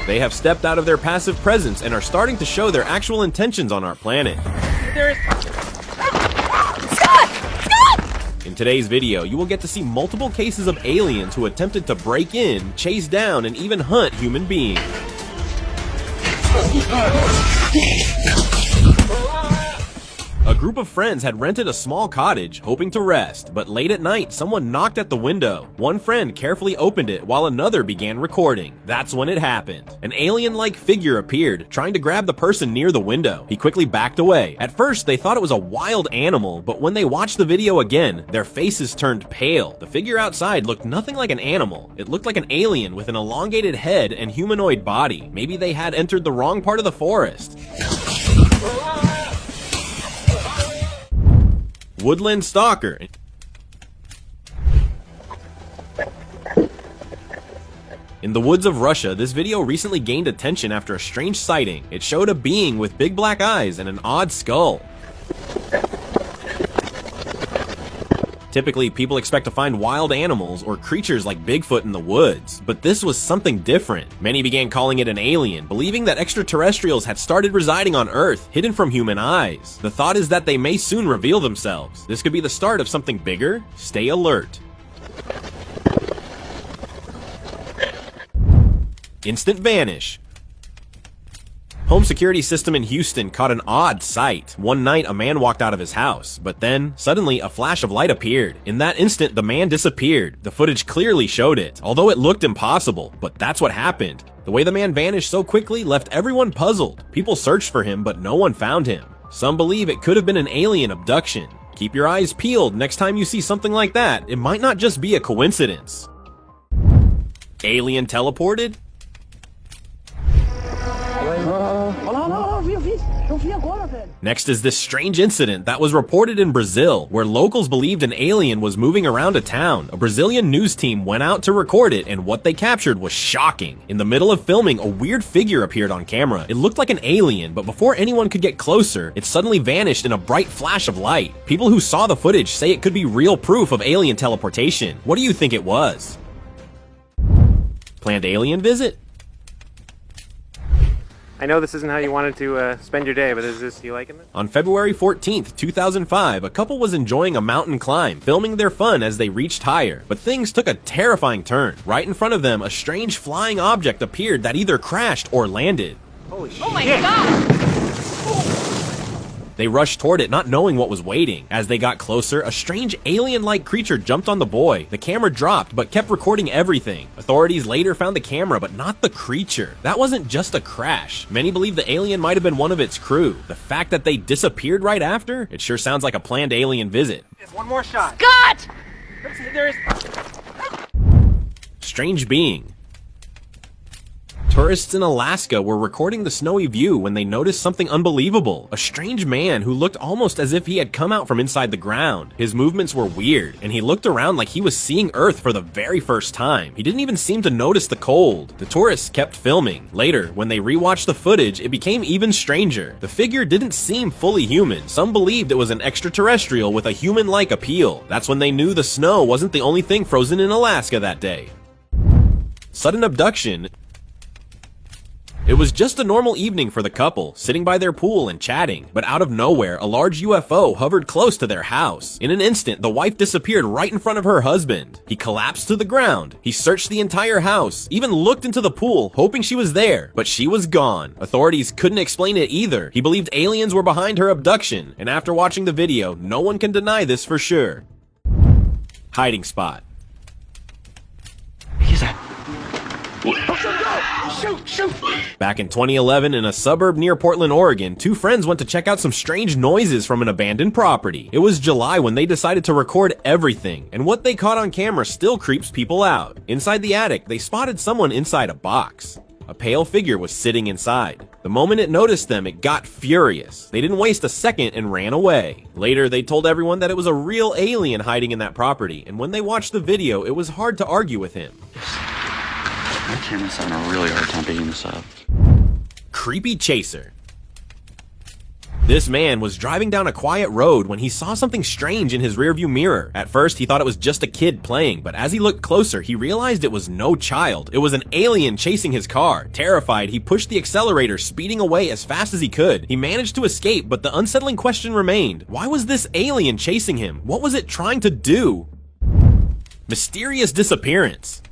They have stepped out of their passive presence and are starting to show their actual intentions on our planet. In today's video, you will get to see multiple cases of aliens who attempted to break in, chase down, and even hunt human beings. A group of friends had rented a small cottage, hoping to rest, but late at night, someone knocked at the window. One friend carefully opened it while another began recording. That's when it happened. An alien-like figure appeared, trying to grab the person near the window. He quickly backed away. At first, they thought it was a wild animal, but when they watched the video again, their faces turned pale. The figure outside looked nothing like an animal. It looked like an alien with an elongated head and humanoid body. Maybe they had entered the wrong part of the forest. Woodland stalker. In the woods of Russia, this video recently gained attention after a strange sighting. It showed a being with big black eyes and an odd skull. Typically, people expect to find wild animals or creatures like Bigfoot in the woods, but this was something different. Many began calling it an alien, believing that extraterrestrials had started residing on Earth, hidden from human eyes. The thought is that they may soon reveal themselves. This could be the start of something bigger. Stay alert. Instant vanish. Home security system in Houston caught an odd sight. One night, a man walked out of his house, but then, suddenly, a flash of light appeared. In that instant, the man disappeared. The footage clearly showed it, although it looked impossible, but that's what happened. The way the man vanished so quickly left everyone puzzled. People searched for him, but no one found him. Some believe it could have been an alien abduction. Keep your eyes peeled next time you see something like that. It might not just be a coincidence. Alien teleported? Next is this strange incident that was reported in Brazil, where locals believed an alien was moving around a town. A Brazilian news team went out to record it, and what they captured was shocking. In the middle of filming, a weird figure appeared on camera. It looked like an alien, but before anyone could get closer, it suddenly vanished in a bright flash of light. People who saw the footage say it could be real proof of alien teleportation. What do you think it was? Planned alien visit? I know this isn't how you wanted to spend your day, but you liking it? On February 14th, 2005, a couple was enjoying a mountain climb, filming their fun as they reached higher. But things took a terrifying turn. Right in front of them, a strange flying object appeared that either crashed or landed. Holy shit. Oh my god! They rushed toward it, not knowing what was waiting. As they got closer, a strange alien-like creature jumped on the boy. The camera dropped, but kept recording everything. Authorities later found the camera, but not the creature. That wasn't just a crash. Many believe the alien might have been one of its crew. The fact that they disappeared right after, it sure sounds like a planned alien visit. Just one more shot. Scott! There's... Strange being. Tourists in Alaska were recording the snowy view when they noticed something unbelievable. A strange man who looked almost as if he had come out from inside the ground. His movements were weird, and he looked around like he was seeing Earth for the very first time. He didn't even seem to notice the cold. The tourists kept filming. Later, when they rewatched the footage, it became even stranger. The figure didn't seem fully human. Some believed it was an extraterrestrial with a human-like appeal. That's when they knew the snow wasn't the only thing frozen in Alaska that day. Sudden abduction. It was just a normal evening for the couple, sitting by their pool and chatting, but out of nowhere, a large UFO hovered close to their house. In an instant, the wife disappeared right in front of her husband. He collapsed to the ground. He searched the entire house, even looked into the pool, hoping she was there, but she was gone. Authorities couldn't explain it either. He believed aliens were behind her abduction, and after watching the video, no one can deny this for sure. Hiding spot. He's that. Shoot! Back in 2011, in a suburb near Portland, Oregon, two friends went to check out some strange noises from an abandoned property. It was July when they decided to record everything, and what they caught on camera still creeps people out. Inside the attic, they spotted someone inside a box. A pale figure was sitting inside. The moment it noticed them, it got furious. They didn't waste a second and ran away. Later, they told everyone that it was a real alien hiding in that property, and when they watched the video, it was hard to argue with him. My camera's having a really hard time picking this up. Creepy chaser. This man was driving down a quiet road when he saw something strange in his rearview mirror. At first, he thought it was just a kid playing, but as he looked closer, he realized it was no child. It was an alien chasing his car. Terrified, he pushed the accelerator, speeding away as fast as he could. He managed to escape, but the unsettling question remained. Why was this alien chasing him? What was it trying to do? Mysterious disappearance.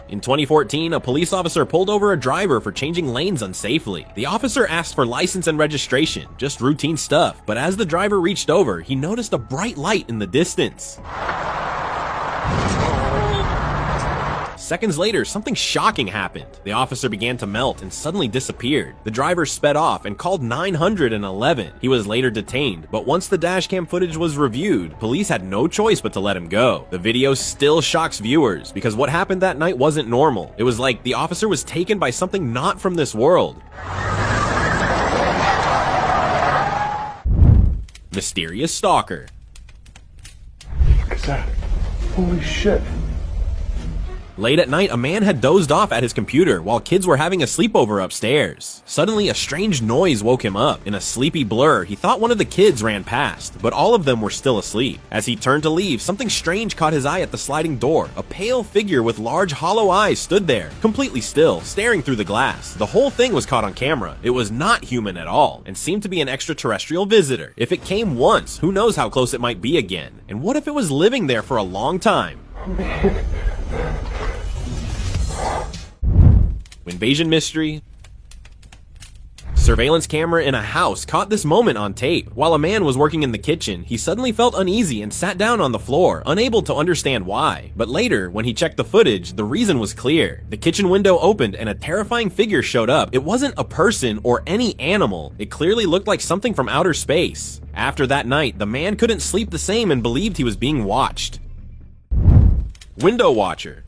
In 2014, a police officer pulled over a driver for changing lanes unsafely. The officer asked for license and registration, just routine stuff, but as the driver reached over, he noticed a bright light in the distance. Seconds later, something shocking happened. The officer began to melt and suddenly disappeared. The driver sped off and called 911. He was later detained, but once the dashcam footage was reviewed, police had no choice but to let him go. The video still shocks viewers because what happened that night wasn't normal. It was like the officer was taken by something not from this world. Mysterious stalker. What is that? Holy shit. Late at night, a man had dozed off at his computer while kids were having a sleepover upstairs. Suddenly, a strange noise woke him up. In a sleepy blur, he thought one of the kids ran past, but all of them were still asleep. As he turned to leave, something strange caught his eye at the sliding door. A pale figure with large hollow eyes stood there, completely still, staring through the glass. The whole thing was caught on camera. It was not human at all, and seemed to be an extraterrestrial visitor. If it came once, who knows how close it might be again? And what if it was living there for a long time? Invasion mystery. Surveillance camera in a house caught this moment on tape. While a man was working in the kitchen, he suddenly felt uneasy and sat down on the floor, unable to understand why. But later, when he checked the footage, the reason was clear. The kitchen window opened and a terrifying figure showed up. It wasn't a person or any animal. It clearly looked like something from outer space. After that night, the man couldn't sleep the same and believed he was being watched. Window watcher.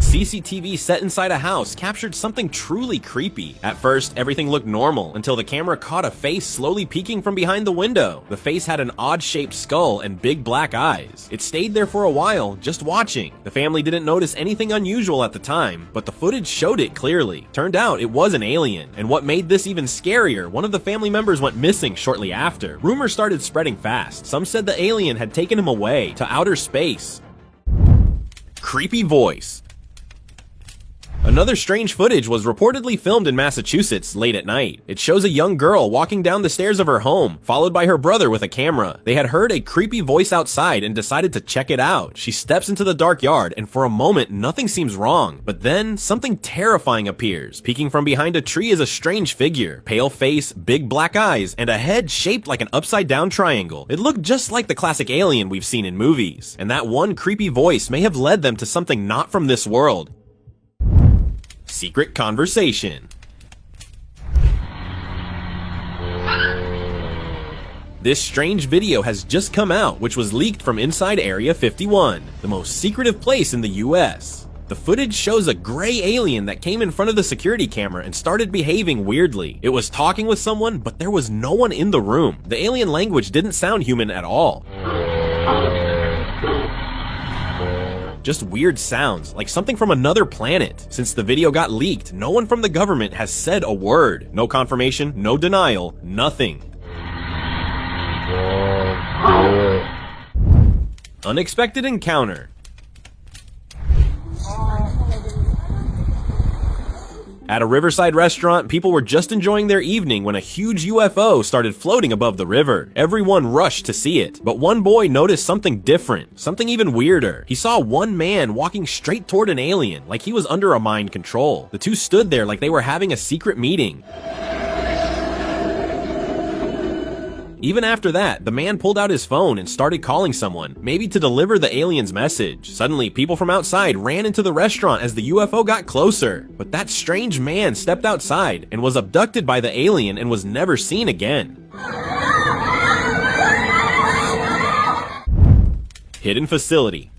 CCTV set inside a house captured something truly creepy. At first, everything looked normal until the camera caught a face slowly peeking from behind the window. The face had an odd-shaped skull and big black eyes. It stayed there for a while, just watching. The family didn't notice anything unusual at the time, but the footage showed it clearly. Turned out it was an alien, and what made this even scarier, one of the family members went missing shortly after. Rumors started spreading fast. Some said the alien had taken him away to outer space. Creepy voice. Another strange footage was reportedly filmed in Massachusetts late at night. It shows a young girl walking down the stairs of her home, followed by her brother with a camera. They had heard a creepy voice outside and decided to check it out. She steps into the dark yard, and for a moment, nothing seems wrong. But then, something terrifying appears. Peeking from behind a tree is a strange figure. Pale face, big black eyes, and a head shaped like an upside-down triangle. It looked just like the classic alien we've seen in movies. And that one creepy voice may have led them to something not from this world. Secret conversation. This strange video has just come out, which was leaked from inside Area 51, the most secretive place in the US. The footage shows a gray alien that came in front of the security camera and started behaving weirdly. It was talking with someone, but there was no one in the room. The alien language didn't sound human at all. Just weird sounds, like something from another planet. Since the video got leaked, no one from the government has said a word. No confirmation, no denial, nothing. Unexpected encounter. At a riverside restaurant, people were just enjoying their evening when a huge UFO started floating above the river. Everyone rushed to see it, but one boy noticed something different, something even weirder. He saw one man walking straight toward an alien, like he was under a mind control. The two stood there like they were having a secret meeting. Even after that, the man pulled out his phone and started calling someone, maybe to deliver the alien's message. Suddenly, people from outside ran into the restaurant as the UFO got closer. But that strange man stepped outside and was abducted by the alien and was never seen again. Hidden facility.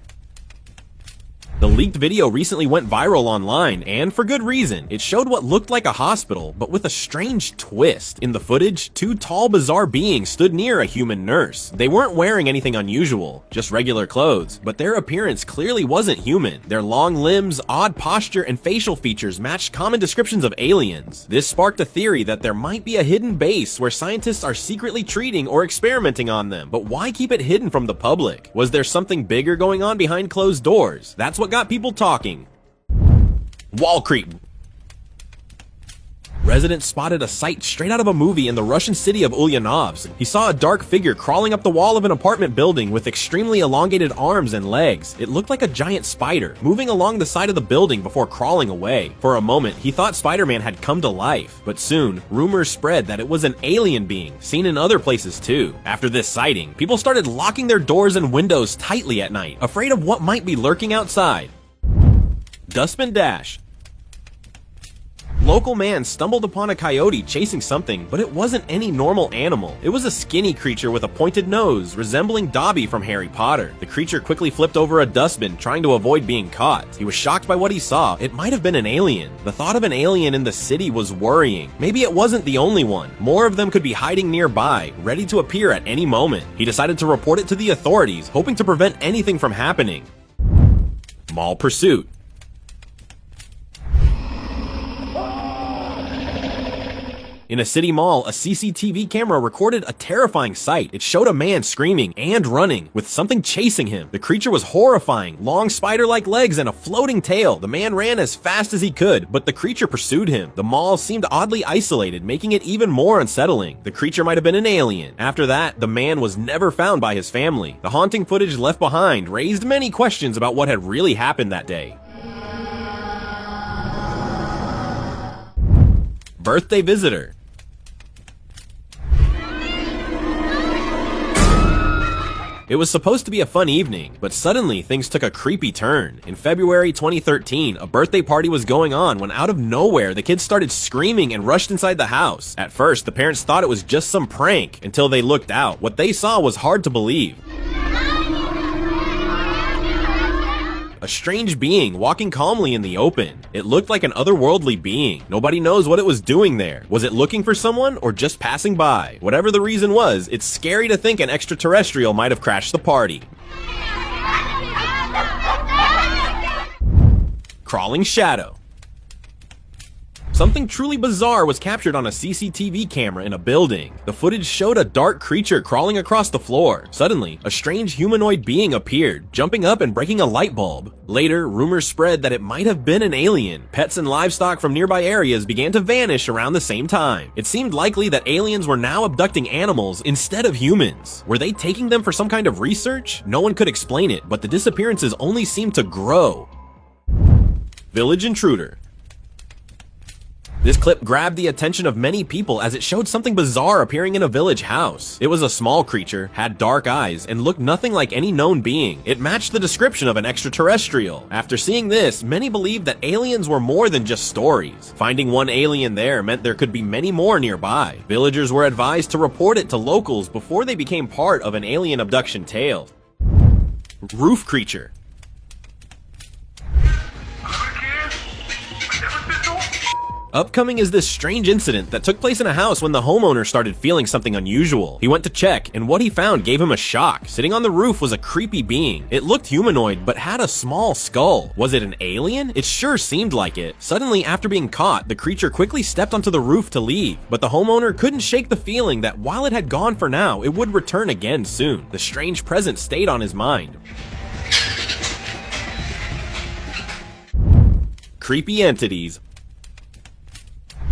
The leaked video recently went viral online, and for good reason. It showed what looked like a hospital, but with a strange twist. In the footage, two tall, bizarre beings stood near a human nurse. They weren't wearing anything unusual, just regular clothes, but their appearance clearly wasn't human. Their long limbs, odd posture, and facial features matched common descriptions of aliens. This sparked a theory that there might be a hidden base where scientists are secretly treating or experimenting on them. But why keep it hidden from the public? Was there something bigger going on behind closed doors? That's what got people talking. Wall creep. Residents spotted a sight straight out of a movie in the Russian city of Ulyanovsk. He saw a dark figure crawling up the wall of an apartment building with extremely elongated arms and legs. It looked like a giant spider, moving along the side of the building before crawling away. For a moment, he thought Spider-Man had come to life, but soon, rumors spread that it was an alien being, seen in other places too. After this sighting, people started locking their doors and windows tightly at night, afraid of what might be lurking outside. Dustbin Dash. Local man stumbled upon a coyote chasing something, but it wasn't any normal animal. It was a skinny creature with a pointed nose, resembling Dobby from Harry Potter. The creature quickly flipped over a dustbin, trying to avoid being caught. He was shocked by what he saw. It might have been an alien. The thought of an alien in the city was worrying. Maybe it wasn't the only one. More of them could be hiding nearby, ready to appear at any moment. He decided to report it to the authorities, hoping to prevent anything from happening. Mall pursuit. In a city mall, a CCTV camera recorded a terrifying sight. It showed a man screaming and running, with something chasing him. The creature was horrifying, long spider-like legs and a floating tail. The man ran as fast as he could, but the creature pursued him. The mall seemed oddly isolated, making it even more unsettling. The creature might have been an alien. After that, the man was never found by his family. The haunting footage left behind raised many questions about what had really happened that day. Birthday visitor. It was supposed to be a fun evening, but suddenly things took a creepy turn. In February 2013, a birthday party was going on when out of nowhere, the kids started screaming and rushed inside the house. At first, the parents thought it was just some prank until they looked out. What they saw was hard to believe. A strange being walking calmly in the open. It looked like an otherworldly being. Nobody knows what it was doing there. Was it looking for someone or just passing by? Whatever the reason was, it's scary to think an extraterrestrial might have crashed the party. Crawling shadow. Something truly bizarre was captured on a CCTV camera in a building. The footage showed a dark creature crawling across the floor. Suddenly, a strange humanoid being appeared, jumping up and breaking a light bulb. Later, rumors spread that it might have been an alien. Pets and livestock from nearby areas began to vanish around the same time. It seemed likely that aliens were now abducting animals instead of humans. Were they taking them for some kind of research? No one could explain it, but the disappearances only seemed to grow. Village intruder. This clip grabbed the attention of many people as it showed something bizarre appearing in a village house. It was a small creature, had dark eyes, and looked nothing like any known being. It matched the description of an extraterrestrial. After seeing this, many believed that aliens were more than just stories. Finding one alien there meant there could be many more nearby. Villagers were advised to report it to locals before they became part of an alien abduction tale. Roof creature. Upcoming is this strange incident that took place in a house when the homeowner started feeling something unusual. He went to check, and what he found gave him a shock. Sitting on the roof was a creepy being. It looked humanoid, but had a small skull. Was it an alien? It sure seemed like it. Suddenly, after being caught, the creature quickly stepped onto the roof to leave. But the homeowner couldn't shake the feeling that while it had gone for now, it would return again soon. The strange presence stayed on his mind. Creepy entities.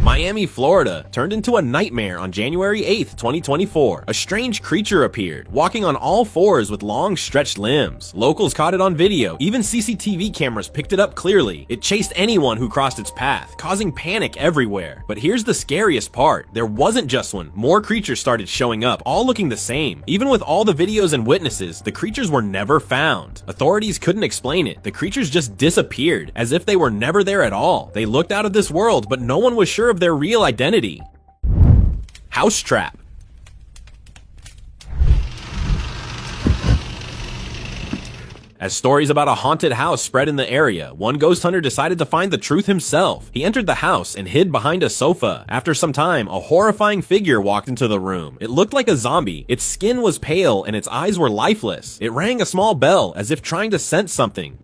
Miami, Florida turned into a nightmare on January 8th, 2024. A strange creature appeared, walking on all fours with long stretched limbs. Locals caught it on video. Even CCTV cameras picked it up clearly. It chased anyone who crossed its path, causing panic everywhere. But here's the scariest part. There wasn't just one. More creatures started showing up, all looking the same. Even with all the videos and witnesses, the creatures were never found. Authorities couldn't explain it. The creatures just disappeared, as if they were never there at all. They looked out of this world, but no one was sure of their real identity. House trap. As stories about a haunted house spread in the area, one ghost hunter decided to find the truth himself. He entered the house and hid behind a sofa. After some time, a horrifying figure walked into the room. It looked like a zombie. Its skin was pale and its eyes were lifeless. It rang a small bell as if trying to sense something.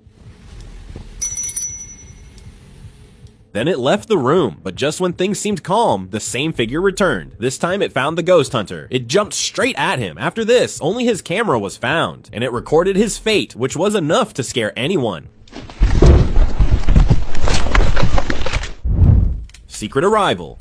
Then it left the room, but just when things seemed calm, the same figure returned. This time it found the ghost hunter. It jumped straight at him. After this, only his camera was found, and it recorded his fate, which was enough to scare anyone. Secret arrival.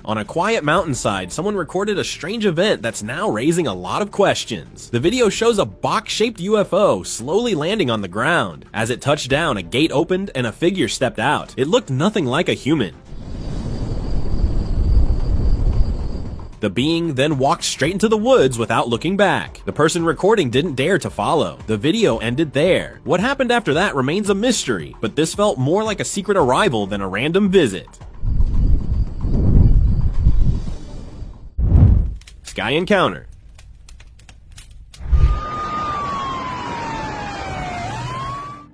On a quiet mountainside, someone recorded a strange event that's now raising a lot of questions. The video shows a box-shaped UFO slowly landing on the ground. As it touched down, a gate opened and a figure stepped out. It looked nothing like a human. The being then walked straight into the woods without looking back. The person recording didn't dare to follow. The video ended there. What happened after that remains a mystery, but this felt more like a secret arrival than a random visit. Sky encounter.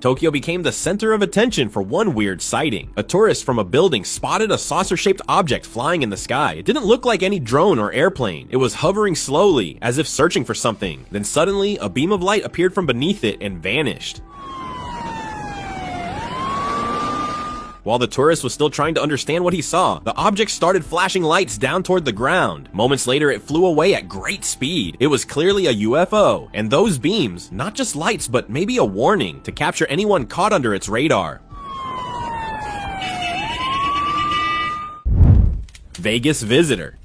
Tokyo became the center of attention for one weird sighting. A tourist from a building spotted a saucer-shaped object flying in the sky. It didn't look like any drone or airplane. It was hovering slowly, as if searching for something. Then suddenly, a beam of light appeared from beneath it and vanished. While the tourist was still trying to understand what he saw, the object started flashing lights down toward the ground. Moments later, it flew away at great speed. It was clearly a UFO, and those beams, not just lights, but maybe a warning to capture anyone caught under its radar. Vegas visitor.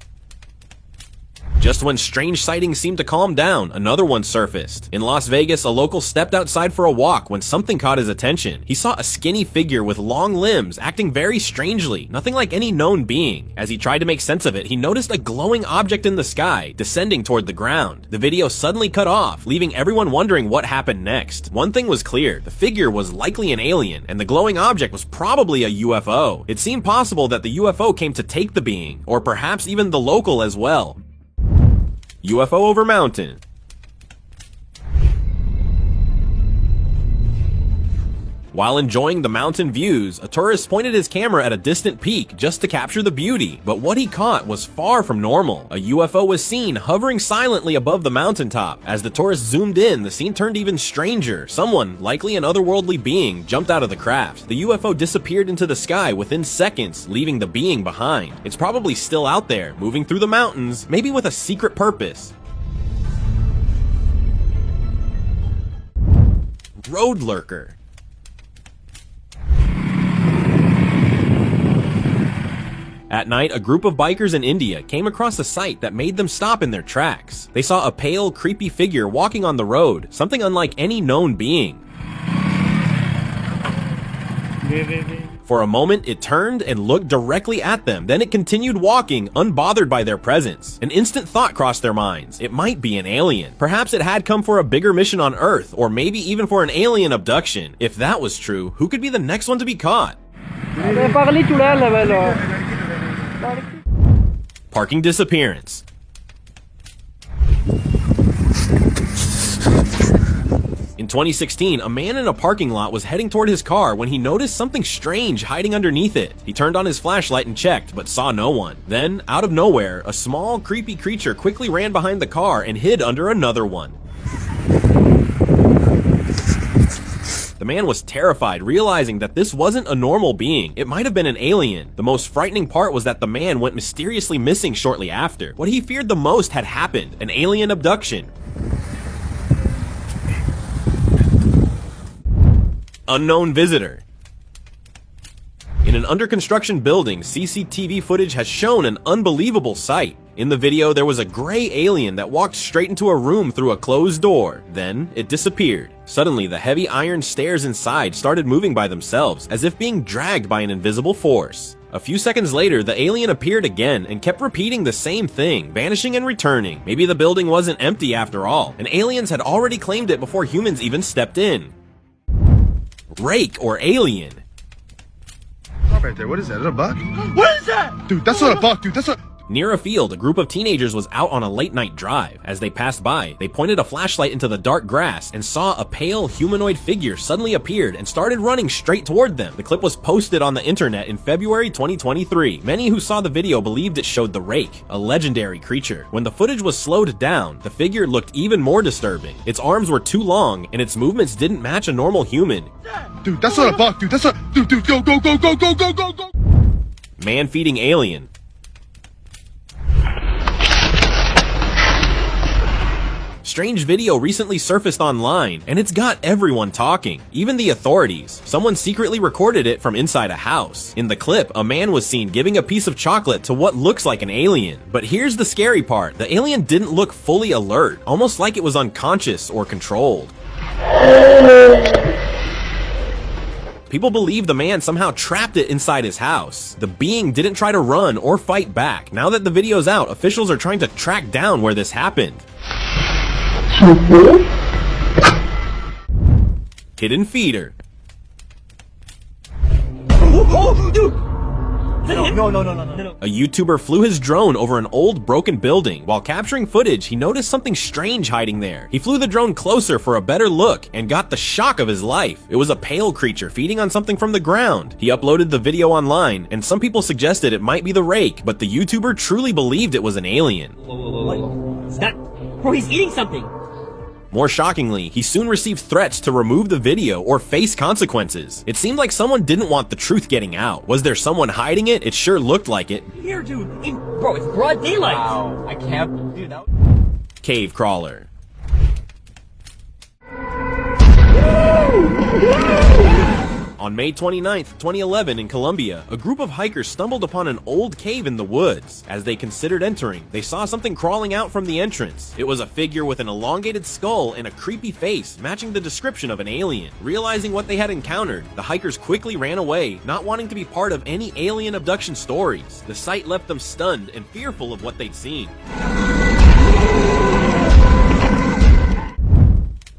Just when strange sightings seemed to calm down, another one surfaced. In Las Vegas, a local stepped outside for a walk when something caught his attention. He saw a skinny figure with long limbs acting very strangely, nothing like any known being. As he tried to make sense of it, he noticed a glowing object in the sky, descending toward the ground. The video suddenly cut off, leaving everyone wondering what happened next. One thing was clear, the figure was likely an alien, and the glowing object was probably a UFO. It seemed possible that the UFO came to take the being, or perhaps even the local as well. UFO over mountain. While enjoying the mountain views, a tourist pointed his camera at a distant peak just to capture the beauty, but what he caught was far from normal. A UFO was seen hovering silently above the mountaintop. As the tourist zoomed in, the scene turned even stranger. Someone, likely an otherworldly being, jumped out of the craft. The UFO disappeared into the sky within seconds, leaving the being behind. It's probably still out there, moving through the mountains, maybe with a secret purpose. Road lurker. At night, a group of bikers in India came across a sight that made them stop in their tracks. They saw a pale, creepy figure walking on the road, something unlike any known being. For a moment, it turned and looked directly at them. Then it continued walking, unbothered by their presence. An instant thought crossed their minds. It might be an alien. Perhaps it had come for a bigger mission on Earth, or maybe even for an alien abduction. If that was true, who could be the next one to be caught? Parking disappearance. In 2016, a man in a parking lot was heading toward his car when he noticed something strange hiding underneath it. He turned on his flashlight and checked, but saw no one. Then, out of nowhere, a small, creepy creature quickly ran behind the car and hid under another one. The man was terrified, realizing that this wasn't a normal being. It might have been an alien. The most frightening part was that the man went mysteriously missing shortly after. What he feared the most had happened, an alien abduction. Unknown visitor. In an under-construction building, CCTV footage has shown an unbelievable sight. In the video, there was a gray alien that walked straight into a room through a closed door. Then, it disappeared. Suddenly, the heavy iron stairs inside started moving by themselves, as if being dragged by an invisible force. A few seconds later, the alien appeared again and kept repeating the same thing, vanishing and returning. Maybe the building wasn't empty after all, and aliens had already claimed it before humans even stepped in. Rake or alien. Right there, what is that? Is that a buck? What is that? Dude, that's not a buck, dude. That's a... Near a field, a group of teenagers was out on a late-night drive. As they passed by, they pointed a flashlight into the dark grass and saw a pale humanoid figure suddenly appeared and started running straight toward them. The clip was posted on the internet in February 2023. Many who saw the video believed it showed the Rake, a legendary creature. When the footage was slowed down, the figure looked even more disturbing. Its arms were too long and its movements didn't match a normal human. Dude, that's not a bug, dude. That's not. Dude, go, go, go, go, go, go, go, go. Man-feeding alien. Strange video recently surfaced online, and it's got everyone talking, even the authorities. Someone secretly recorded it from inside a house. In the clip, a man was seen giving a piece of chocolate to what looks like an alien. But here's the scary part. The alien didn't look fully alert, almost like it was unconscious or controlled. People believe the man somehow trapped it inside his house. The being didn't try to run or fight back. Now that the video's out, officials are trying to track down where this happened. Hidden feeder. Oh, dude! No. A YouTuber flew his drone over an old broken building. While capturing footage, he noticed something strange hiding there. He flew the drone closer for a better look and got the shock of his life. It was a pale creature feeding on something from the ground. He uploaded the video online, and some people suggested it might be the Rake, but the YouTuber truly believed it was an alien. What? Is that... Bro, he's eating something! More shockingly, he soon received threats to remove the video or face consequences. It seemed like someone didn't want the truth getting out. Was there someone hiding it? It sure looked like it. Here, dude! Bro, it's broad daylight! Wow, I can't... Dude, that... Cave crawler. On May 29th, 2011 in Colombia, a group of hikers stumbled upon an old cave in the woods. As they considered entering, they saw something crawling out from the entrance. It was a figure with an elongated skull and a creepy face, matching the description of an alien. Realizing what they had encountered, the hikers quickly ran away, not wanting to be part of any alien abduction stories. The sight left them stunned and fearful of what they'd seen.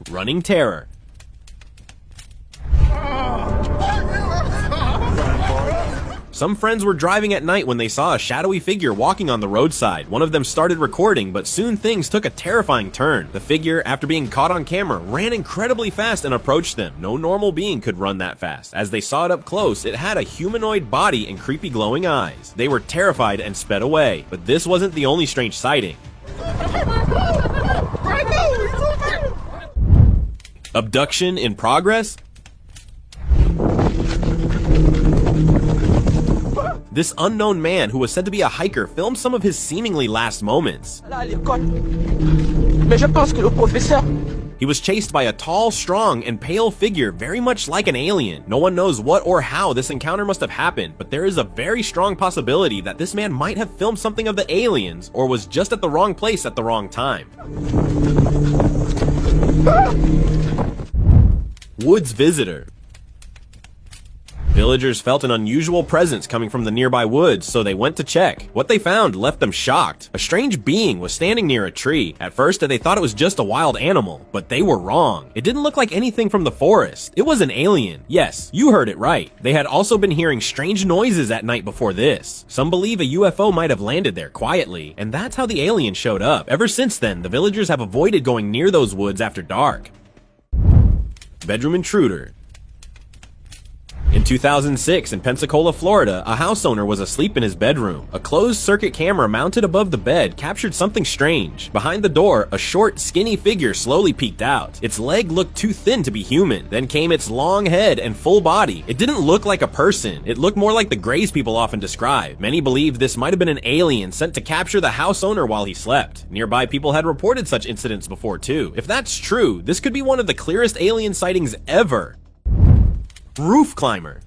Running terror. Some friends were driving at night when they saw a shadowy figure walking on the roadside. One of them started recording, but soon things took a terrifying turn. The figure, after being caught on camera, ran incredibly fast and approached them. No normal being could run that fast. As they saw it up close, it had a humanoid body and creepy glowing eyes. They were terrified and sped away. But this wasn't the only strange sighting. Abduction in progress? This unknown man, who was said to be a hiker, filmed some of his seemingly last moments. He was chased by a tall, strong, and pale figure very much like an alien. No one knows what or how this encounter must have happened, but there is a very strong possibility that this man might have filmed something of the aliens, or was just at the wrong place at the wrong time. Woods visitor. Villagers felt an unusual presence coming from the nearby woods, so they went to check. What they found left them shocked. A strange being was standing near a tree. At first, they thought it was just a wild animal, but they were wrong. It didn't look like anything from the forest. It was an alien. Yes, you heard it right. They had also been hearing strange noises at night before this. Some believe a UFO might have landed there quietly, and that's how the alien showed up. Ever since then, the villagers have avoided going near those woods after dark. Bedroom intruder. In 2006, in Pensacola, Florida, a house owner was asleep in his bedroom. A closed-circuit camera mounted above the bed captured something strange. Behind the door, a short, skinny figure slowly peeked out. Its leg looked too thin to be human. Then came its long head and full body. It didn't look like a person. It looked more like the grays people often describe. Many believed this might have been an alien sent to capture the house owner while he slept. Nearby people had reported such incidents before too. If that's true, this could be one of the clearest alien sightings ever. Roof climber.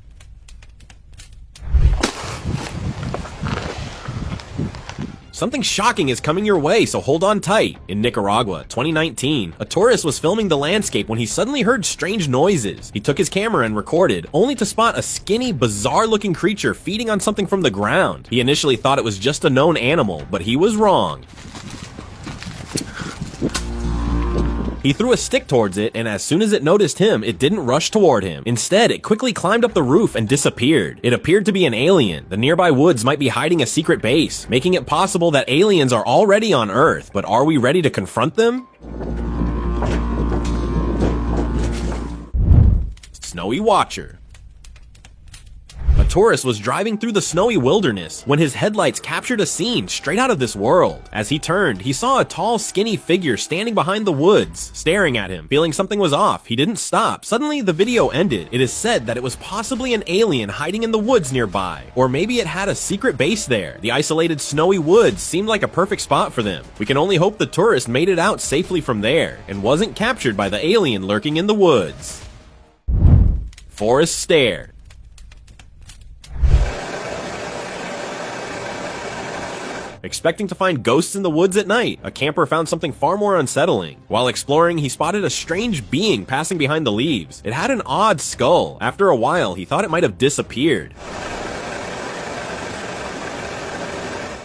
Something shocking is coming your way, so hold on tight. In Nicaragua, 2019, a tourist was filming the landscape when he suddenly heard strange noises. He took his camera and recorded, only to spot a skinny, bizarre-looking creature feeding on something from the ground. He initially thought it was just a known animal, but he was wrong. He threw a stick towards it, and as soon as it noticed him, it didn't rush toward him. Instead, it quickly climbed up the roof and disappeared. It appeared to be an alien. The nearby woods might be hiding a secret base, making it possible that aliens are already on Earth. But are we ready to confront them? Snowy Watcher. A tourist was driving through the snowy wilderness when his headlights captured a scene straight out of this world. As he turned, he saw a tall, skinny figure standing behind the woods, staring at him. Feeling something was off, he didn't stop. Suddenly, the video ended. It is said that it was possibly an alien hiding in the woods nearby, or maybe it had a secret base there. The isolated snowy woods seemed like a perfect spot for them. We can only hope the tourist made it out safely from there and wasn't captured by the alien lurking in the woods. Forest Stare. Expecting to find ghosts in the woods at night, a camper found something far more unsettling. While exploring, he spotted a strange being passing behind the leaves. It had an odd skull. After a while, he thought it might have disappeared.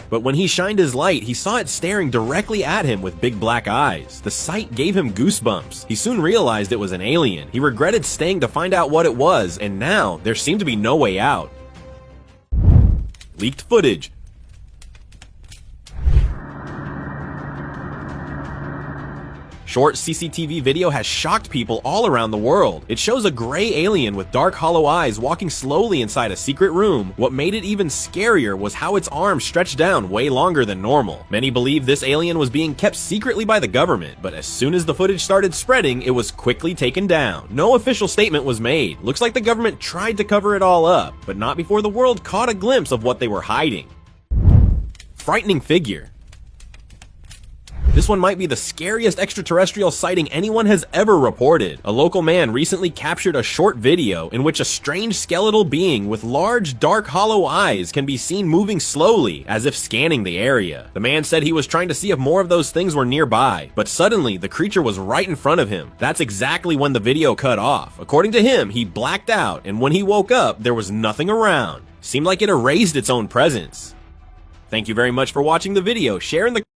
But when he shined his light, he saw it staring directly at him with big black eyes. The sight gave him goosebumps. He soon realized it was an alien. He regretted staying to find out what it was, and now there seemed to be no way out. Leaked footage. Short CCTV video has shocked people all around the world. It shows a gray alien with dark hollow eyes walking slowly inside a secret room. What made it even scarier was how its arms stretched down way longer than normal. Many believe this alien was being kept secretly by the government, but as soon as the footage started spreading, it was quickly taken down. No official statement was made. Looks like the government tried to cover it all up, but not before the world caught a glimpse of what they were hiding. Frightening figure. This one might be the scariest extraterrestrial sighting anyone has ever reported. A local man recently captured a short video in which a strange skeletal being with large, dark, hollow eyes can be seen moving slowly, as if scanning the area. The man said he was trying to see if more of those things were nearby, but suddenly the creature was right in front of him. That's exactly when the video cut off. According to him, he blacked out, and when he woke up, there was nothing around. Seemed like it erased its own presence. Thank you very much for watching the video. Share in the